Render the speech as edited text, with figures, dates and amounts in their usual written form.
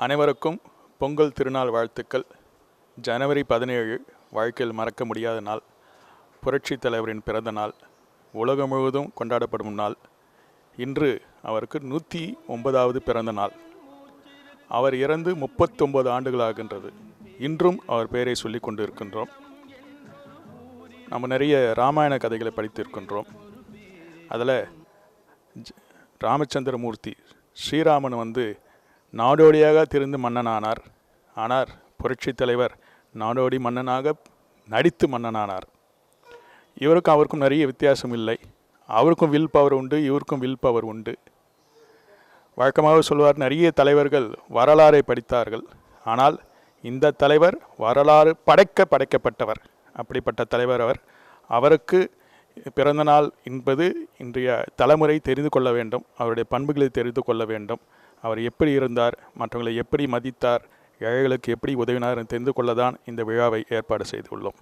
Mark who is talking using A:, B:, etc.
A: அனைவருக்கும் பொங்கல் திருநாள் வாழ்த்துக்கள். ஜனவரி 17 வாழ்க்கையில் மறக்க முடியாத நாள். புரட்சித் தலைவரின் பிறந்த நாள். உலகம் முழுவதும் கொண்டாடப்படும் நாள். இன்று அவருக்கு 109வது பிறந்த நாள். அவர் இறந்து 39 ஆண்டுகளாகின்றது. இன்றும் அவர் பெயரை சொல்லி கொண்டு இருக்கின்றோம். நம்ம நிறைய ராமாயண கதைகளை படித்திருக்கின்றோம். அதில் ராமச்சந்திரமூர்த்தி ஸ்ரீராமன் நாடோடியாக திரிந்து மன்னனானார். ஆனால் புரட்சித் தலைவர் நாடோடி மன்னனாக நடித்து மன்னனானார். அவருக்கும் நிறைய வித்தியாசம் இல்லை. அவருக்கும் வில் பவர் உண்டு, இவருக்கும் வில் பவர் உண்டு. வழக்கமாக சொல்வார், நிறைய தலைவர்கள் வரலாறை படித்தார்கள், ஆனால் இந்த தலைவர் வரலாறு படைக்கப்பட்டவர். அப்படிப்பட்ட தலைவர் அவர். அவருக்கு பிறந்த நாள் என்பது இன்றைய தலைமுறை தெரிந்து கொள்ள வேண்டும். அவருடைய பண்புகளை தெரிந்து கொள்ள வேண்டும். அவர் எப்படி இருந்தார், மற்றவர்களை எப்படி மதித்தார், ஏழைகளுக்கு எப்படி உதவினார் தெரிந்து கொள்ளதான் இந்த விழாவை ஏற்பாடு செய்துள்ளோம்.